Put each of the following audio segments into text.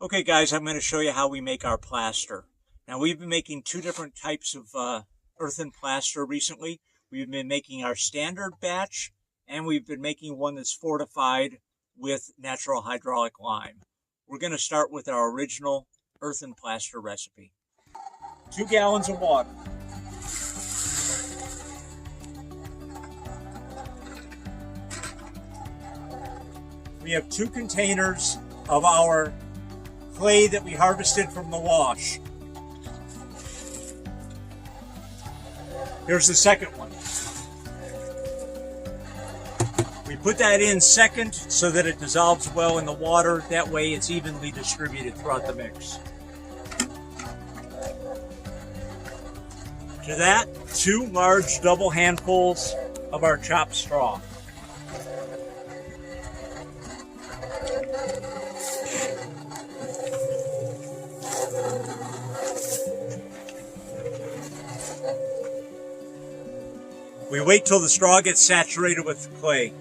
Okay guys, I'm going to show you how we make our plaster. Now we've been making two different types of earthen plaster recently. We've been making our standard batch, and we've been making one that's fortified with natural hydraulic lime. We're going to start with our original earthen plaster recipe. 2 gallons of water. We have 2 containers of our clay that we harvested from the wash. Here's the second one. We put that in second so that it dissolves well in the water. That way it's evenly distributed throughout the mix. To that, 2 large double handfuls of our chopped straw. We wait till the straw gets saturated with clay.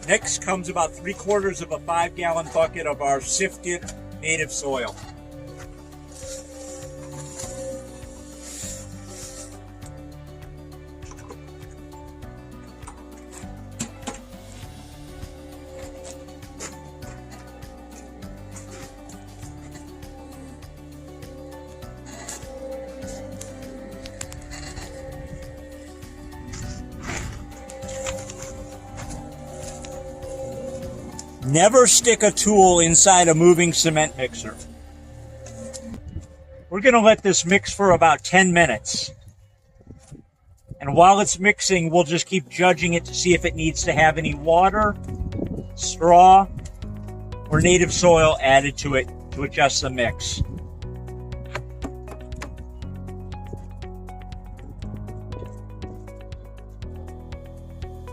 Next comes about 3/4 of a 5-gallon bucket of our sifted native soil. Never stick a tool inside a moving cement mixer. We're going to let this mix for about 10 minutes. And while it's mixing, we'll just keep judging it to see if it needs to have any water, straw, or native soil added to it to adjust the mix.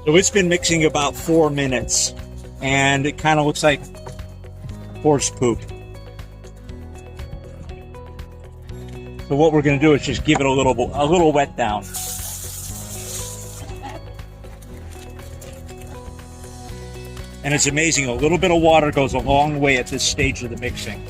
So it's been mixing about 4 minutes. And it kind of looks like horse poop. So what we're going to do is just give it a little wet down. And it's amazing, a little bit of water goes a long way at this stage of the mixing.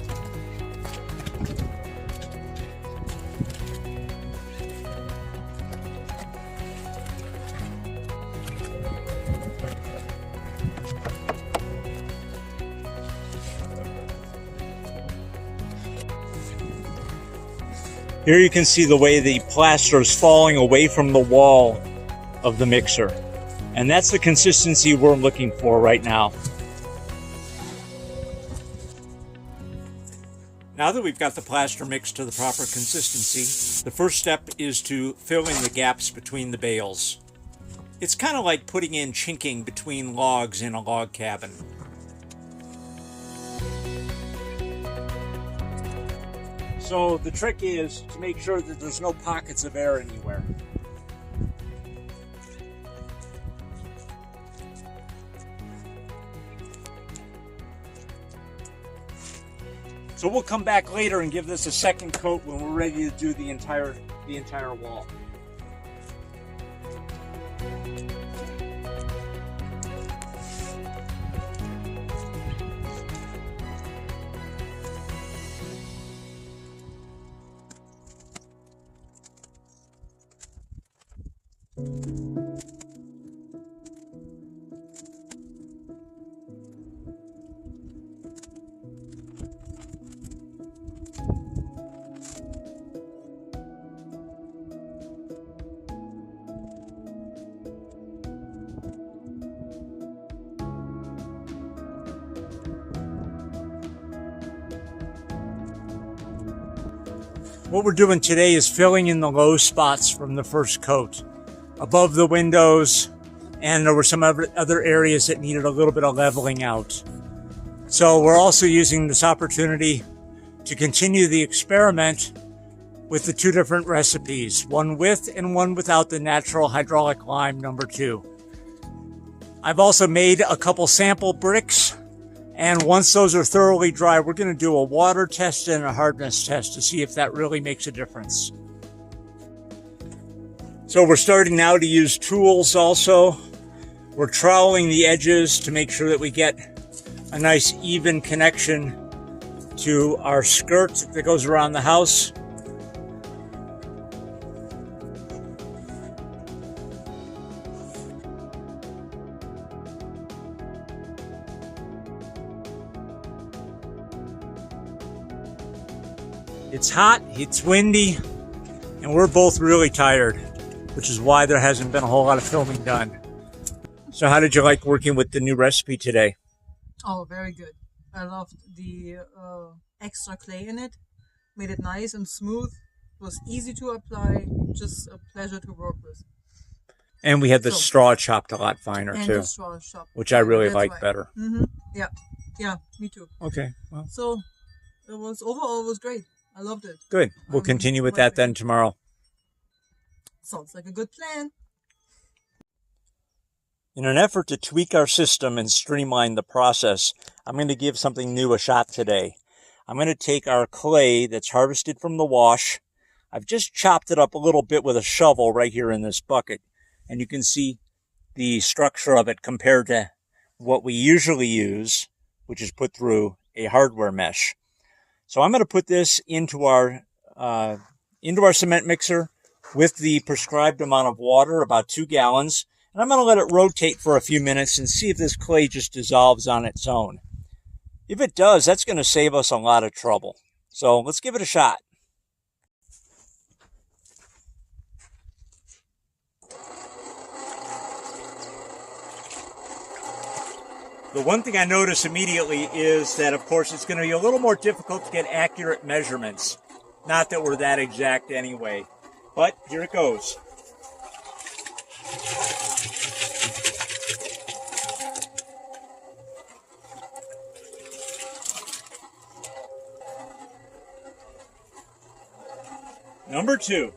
Here you can see the way the plaster is falling away from the wall of the mixer. And that's the consistency we're looking for right now. Now that we've got the plaster mixed to the proper consistency, the first step is to fill in the gaps between the bales. It's kind of like putting in chinking between logs in a log cabin. So the trick is to make sure that there's no pockets of air anywhere. So we'll come back later and give this a second coat when we're ready to do the entire wall. What we're doing today is filling in the low spots from the first coat. Above the windows, and there were some other areas that needed a little bit of leveling out. So we're also using this opportunity to continue the experiment with the 2 different recipes, one with and one without the natural hydraulic lime number 2. I've also made a couple sample bricks, and once those are thoroughly dry, we're going to do a water test and a hardness test to see if that really makes a difference. So we're starting now to use tools also. We're troweling the edges to make sure that we get a nice even connection to our skirt that goes around the house. It's hot, it's windy, and we're both really tired, which is why there hasn't been a whole lot of filming done. So how did you like working with the new recipe today? Oh, very good. I loved the extra clay in it. Made it nice and smooth. It was easy to apply. Just a pleasure to work with. And we had the straw chopped a lot finer and too, the straw chopped, which I really that's like right. better. Yeah, me too. Okay, well, So it was overall, it was great. I loved it. good. We'll continue with that then tomorrow. Sounds like a good plan. In an effort to tweak our system and streamline the process, I'm going to give something new a shot today. I'm going to take our clay that's harvested from the wash. I've just chopped it up a little bit with a shovel right here in this bucket. And you can see the structure of it compared to what we usually use, which is put through a hardware mesh. So I'm going to put this into our cement mixer with the prescribed amount of water, about 2 gallons. And I'm going to let it rotate for a few minutes and see if this clay just dissolves on its own. If it does, that's going to save us a lot of trouble. So let's give it a shot. The one thing I notice immediately is that, of course, it's going to be a little more difficult to get accurate measurements. Not that we're that exact anyway, but here it goes. Number 2.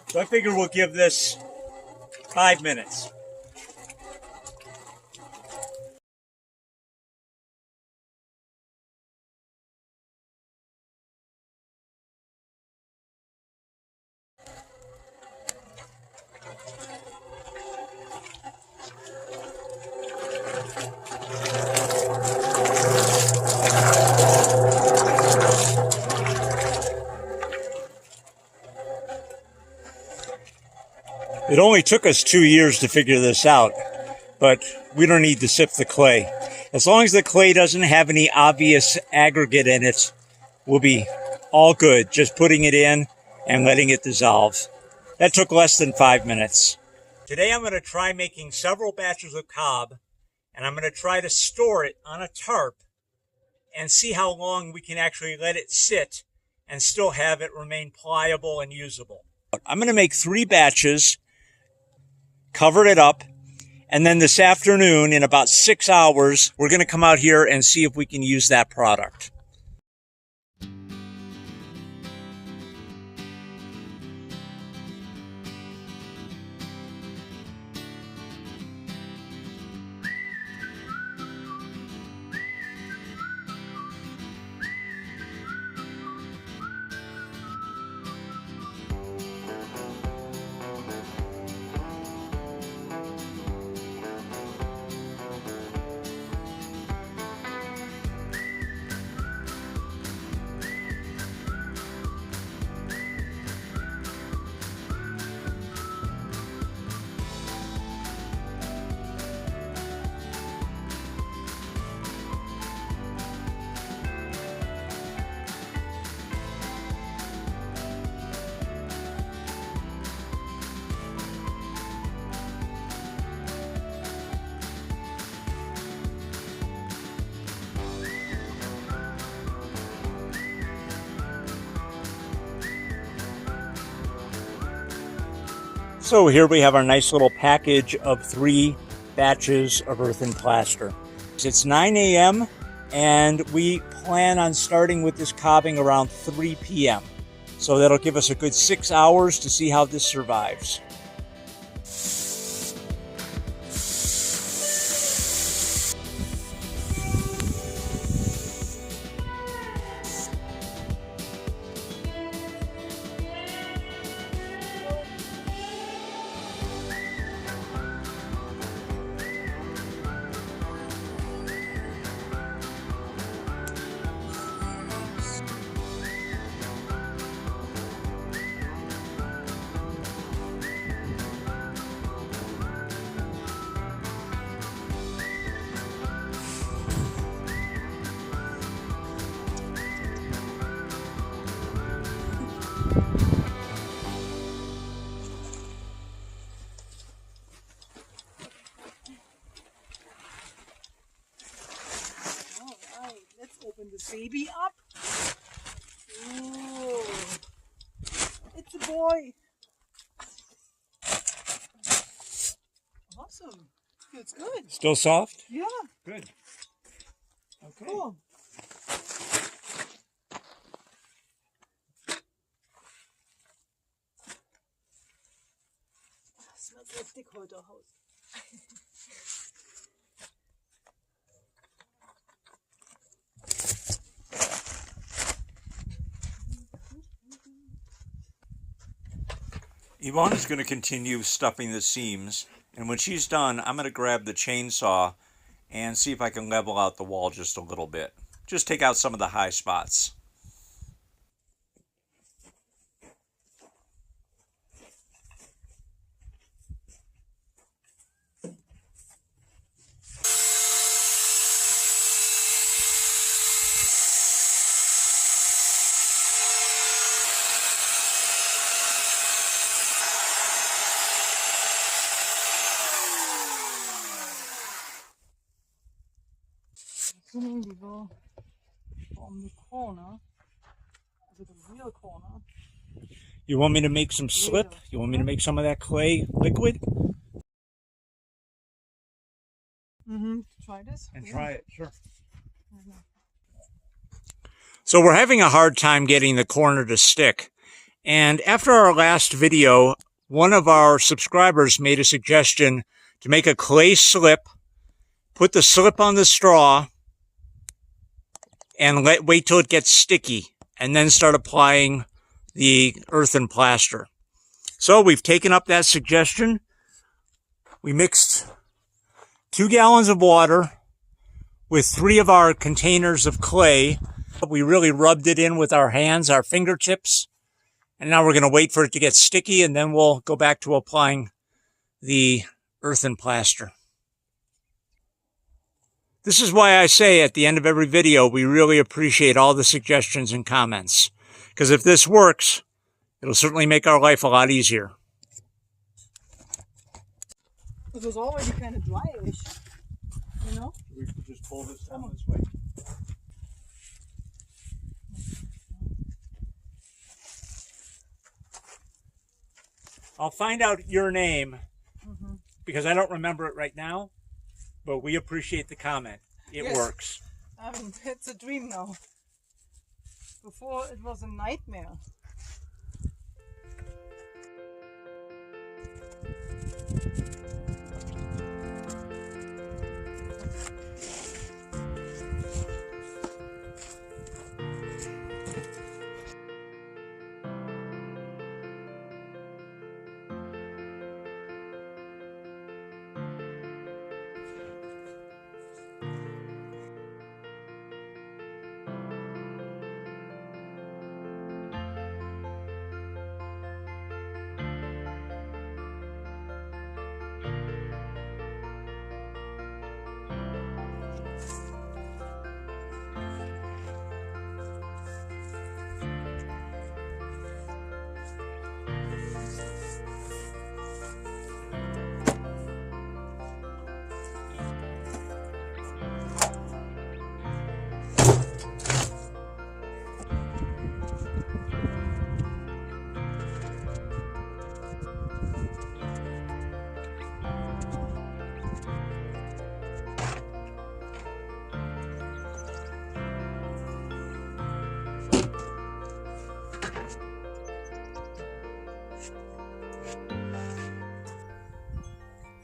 So I figure we'll give this 5 minutes. It only took us 2 years to figure this out, but we don't need to sift the clay. As long as the clay doesn't have any obvious aggregate in it, we'll be all good, just putting it in and letting it dissolve. That took less than 5 minutes. Today I'm going to try making several batches of cob, and I'm going to try to store it on a tarp and see how long we can actually let it sit and still have it remain pliable and usable. I'm going to make 3 batches, cover it up, and then this afternoon, in about 6 hours, we're going to come out here and see if we can use that product. So here we have our nice little package of 3 batches of earthen plaster. It's 9 a.m. and we plan on starting with this cobbing around 3 p.m. So that'll give us a good 6 hours to see how this survives. he up? Ooh. It's a boy. Awesome. Feels good. Still soft? Yeah. Good. Okay. Cool. Smells like Dickhäuterhaus. Yvonne is going to continue stuffing the seams, and when she's done, I'm going to grab the chainsaw and see if I can level out the wall just a little bit. Just take out some of the high spots. Assuming we go from the corner, to the real corner. You want me to make some slip? You want me to make some of that clay liquid? Try this? And try it, sure. So we're having a hard time getting the corner to stick. And after our last video, one of our subscribers made a suggestion to make a clay slip, put the slip on the straw, and wait till it gets sticky, and then start applying the earthen plaster. So we've taken up that suggestion. We mixed 2 gallons of water with 3 of our containers of clay. We really rubbed it in with our hands, our fingertips. And now we're going to wait for it to get sticky, and then we'll go back to applying the earthen plaster. This is why I say at the end of every video, we really appreciate all the suggestions and comments. Because if this works, it'll certainly make our life a lot easier. It was already kind of dryish, you know? We could just pull this down this way. I'll find out your name, because I don't remember it right now, but we appreciate the comment. It works. It's a dream now. Before it was a nightmare.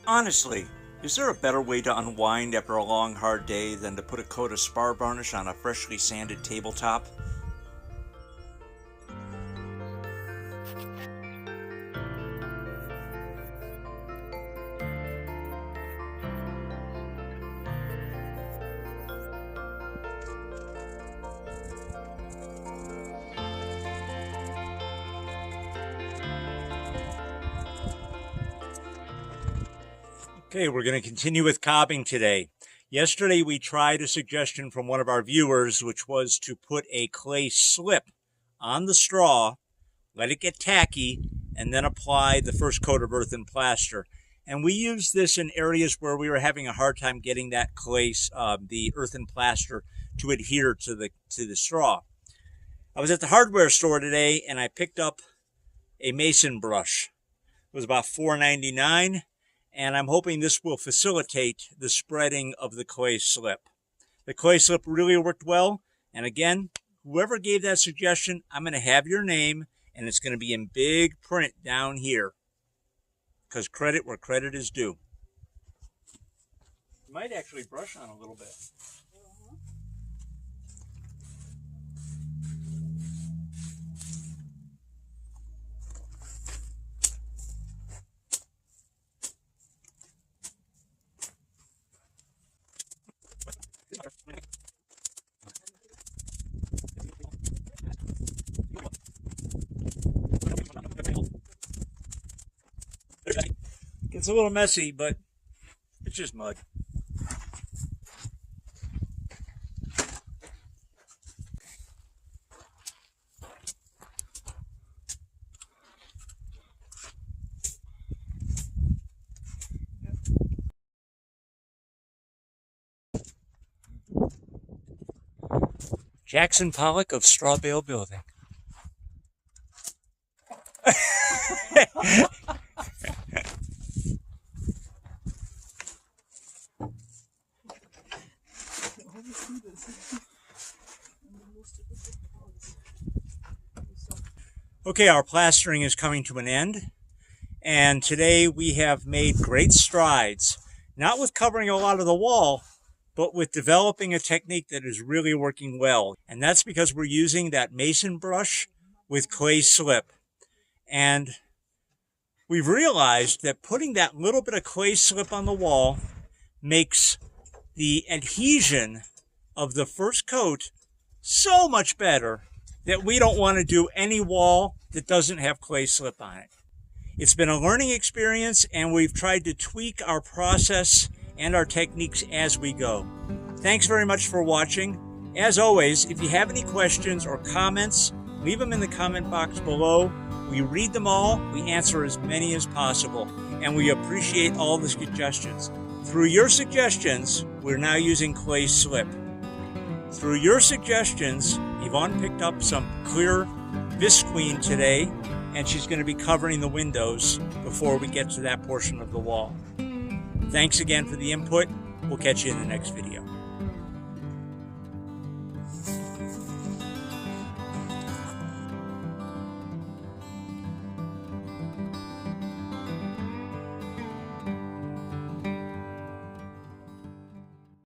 Honestly, is there a better way to unwind after a long, hard day than to put a coat of spar varnish on a freshly sanded tabletop? Okay, we're going to continue with cobbing today. Yesterday we tried a suggestion from one of our viewers, which was to put a clay slip on the straw, let it get tacky, and then apply the first coat of earthen plaster. And we used this in areas where we were having a hard time getting that clay, the earthen plaster, to adhere to the straw. I was at the hardware store today and I picked up a mason brush. It was about $4.99, and I'm hoping this will facilitate the spreading of the clay slip. The clay slip really worked well, and again, whoever gave that suggestion, I'm going to have your name, and it's going to be in big print down here, because credit where credit is due. You might actually brush on a little bit. It's a little messy, but it's just mud. Jackson Pollock of Straw Bale Building. Okay, our plastering is coming to an end, and today we have made great strides, not with covering a lot of the wall, but with developing a technique that is really working well. And that's because we're using that mason brush with clay slip. And we've realized that putting that little bit of clay slip on the wall makes the adhesion of the first coat so much better that we don't want to do any wall that doesn't have clay slip on it. It's been a learning experience, and we've tried to tweak our process and our techniques as we go. Thanks very much for watching. As always, if you have any questions or comments, leave them in the comment box below. We read them all, we answer as many as possible, and we appreciate all the suggestions. Through your suggestions, we're now using clay slip. Through your suggestions, Yvonne picked up some clear visqueen today, and she's going to be covering the windows before we get to that portion of the wall. Thanks again for the input. We'll catch you in the next video.